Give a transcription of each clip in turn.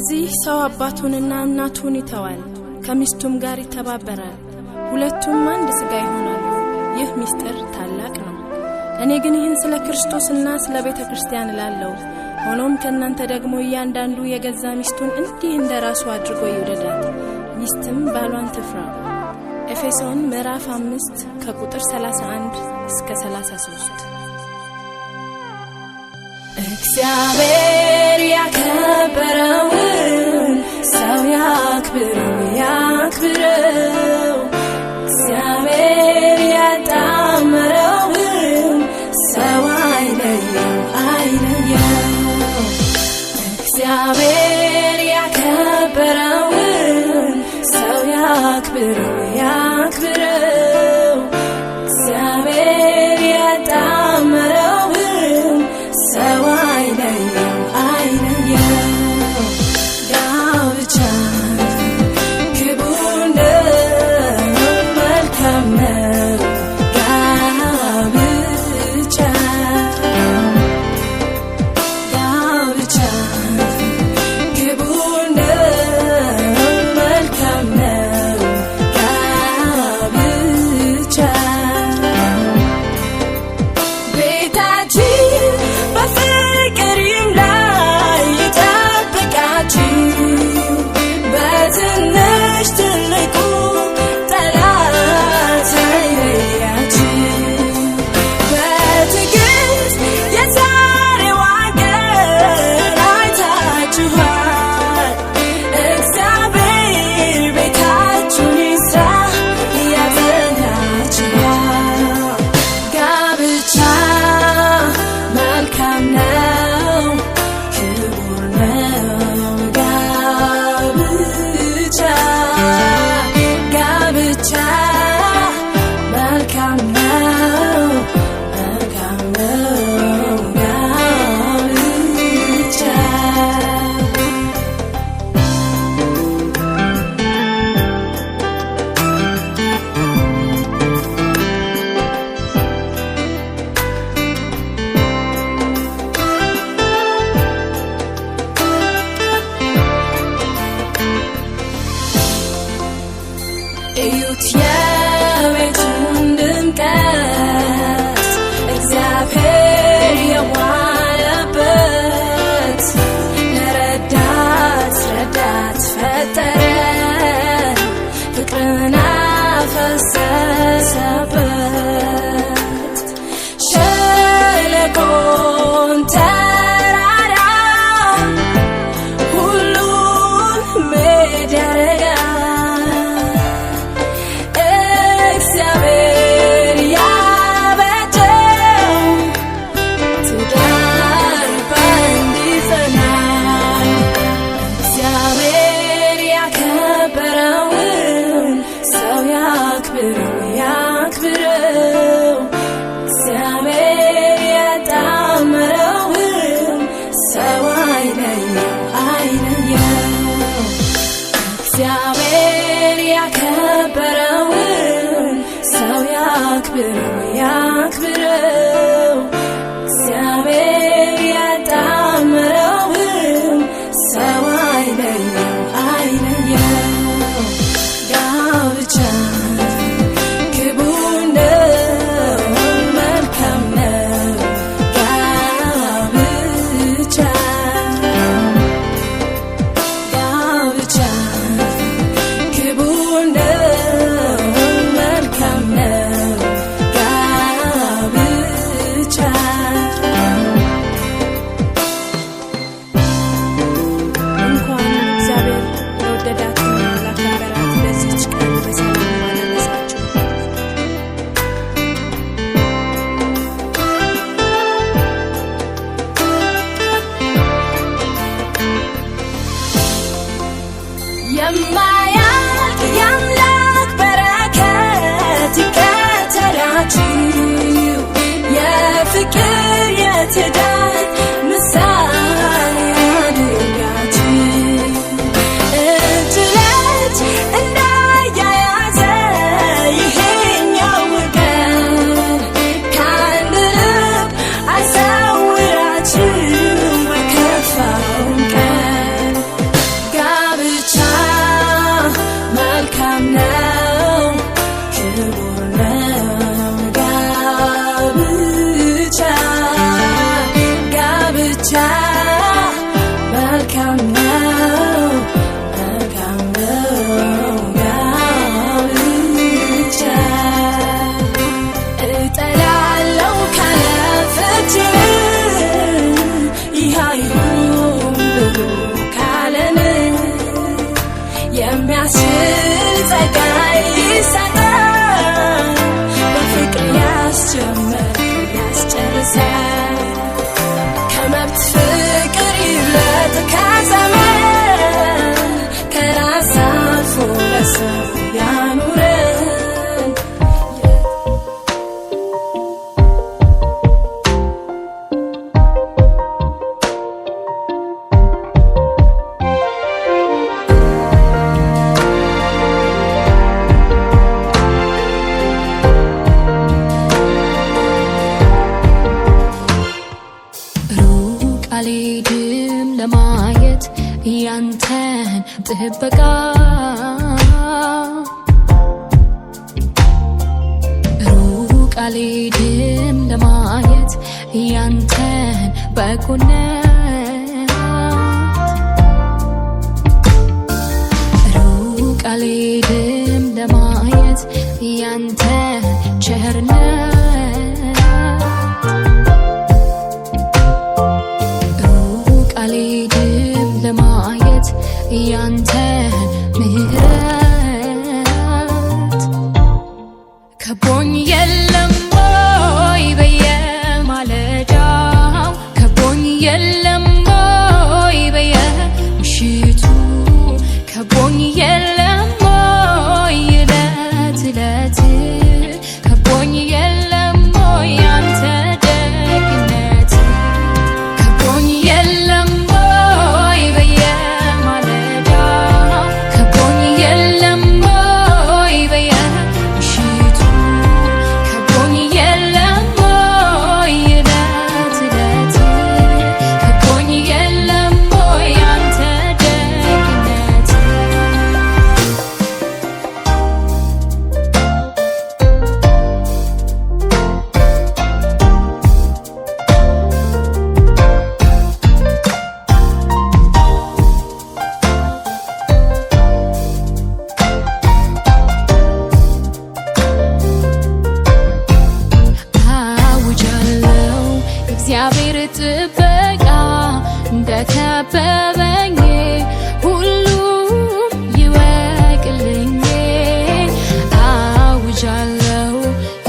ስለዚህ ሰው አባቱንና እናቱን ይተዋል ከሚስቱም ጋር ይተባበራል ሁለቱም አንድ ሥጋ ይሆናሉ ይህ ምስጢር ታላቅ ነው እኔ ግን ይህን ስለ ክርስቶስና ስለ ቤተ ክርስቲያን እላለሁ ሆኖም ከእናንተ ደግሞ እያንዳንዱ የገዛ ሚስቱን እንዲህ እንደራሱ አድርጎ ይውደዳት ሚስትም ባሏን ትፍራ ኤፌሶን ምዕራፍ 5 ከቁጥር 31 እስከ 33 እግዚአብሔር ያከበረውን ሰው ያክብረው እግዚአብሔር ያጣመረውን ሰው አይለየው እግዚአብሔር ያከበረውን ሰው ያክብረው እግዚአብሔር ያጣመረውን ሰው አይለየው ጋብቻ ክቡር ነው መልካም ነው ጋብቻ ክቡር ነው መልካም ነው ጋብቻ ቤታችን በፍቅር ይምላ ይጠብቃችሁ በትንሽ ትልቁ ጠላት አይለያችሁ በትዕግስት የዛሬዋን ቀን አይታችኋል እግዚአብሔር ቤታችሁን ይስራ ያጸናችኋል ጋብቻ መልካም ነው ክቡር ነው ጋብቻ መልካም ነው ጋብቻ እዩት የቤቱን ድምቀት እግዚአብሔር የዋለበት ለረዳት ፈጠረ ፍቅርን አፈሰሰበት ሸለቆን ተራራ ሁሉን ሜዳ ያደርጋል እግዚአብሔር ያበጀው ትዳር በአንድ ይጸናል እግዚአብሔር ያከበረውን ሰው ያክብረው እግዚአብሔር ያጣመረውን ሰው አይለየው እግዚአብሔር ያከበረውን ሰው ያክብረው እግዚአብሔር ያጣመረውን ሰው አይለየው ጋብቻ ክቡር ነው ጥበቃ ሩቅ አልሄድም ለማየት ያንተን በጎነት ሩቅ አልሄድም ለማየት ያንተን ቸርነት ሩቅ አልሄድም ለማየት ያንተን ምሕረት ከቦኝ የለም ወይ በየማለዳው ከቦኝ የለም ወይ በየምሽቱ ከቦኝ የለም ወይ ዕለት ዕለት ከቦኝ የለም ወይ ያንተ ደግነት ከቦኝ የለም ወይ በየማለዳው ከቦኝ የለም ወይ በየምሽቱ ከቦኝ የለም ወይ ዕለት ዕለት ከቦኝ የለም ወይ ያንተ ደግነት አውጃለሁ እግዚአብሔር ጥበቃ እንደከበበኝ ሁሉም ይወቅልኝ አውጃለሁ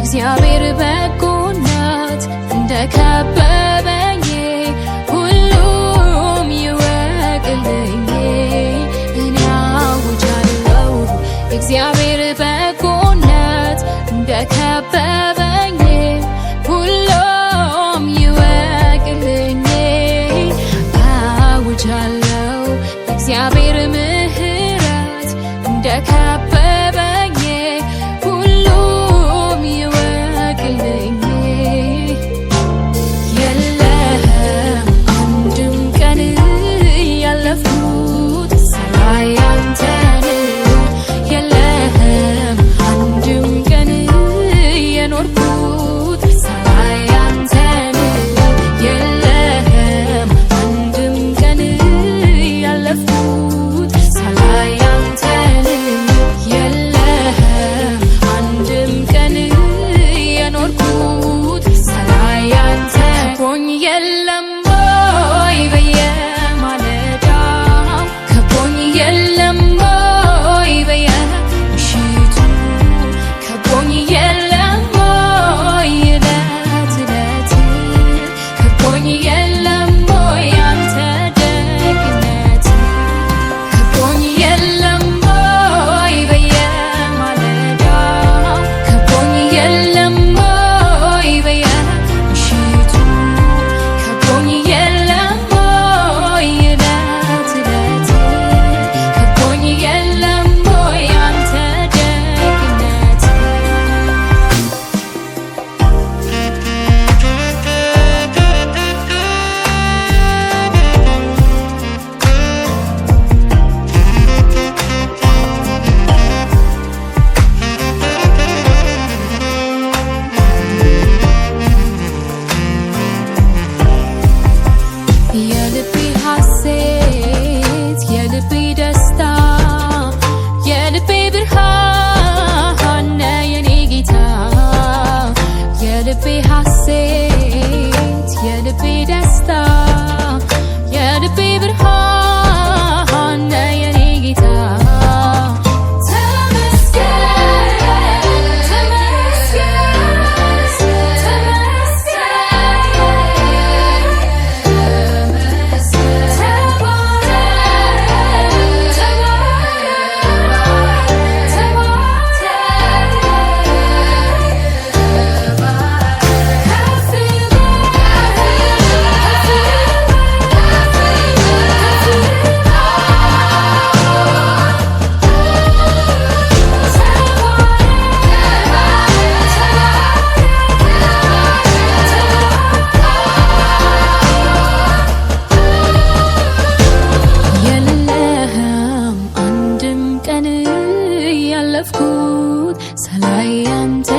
እግዚአብሔር በጎነት እንደከበበኝ ሁሉም ይወቅልኝ እኔ አውጃለሁ እግዚአብሔር በጎነት እንደከበበኝ ሁሉም ይወቅልኝ አውጃለሁ እግዚአብሔር ምሕረት እንደከበበኝ ሁሉም ይወቅልኝ የለም አንድም ቀን ያለፍኩት ሳላይ አንተን የለም አንድም ቀን የኖርኩት ሳላይ ያንተ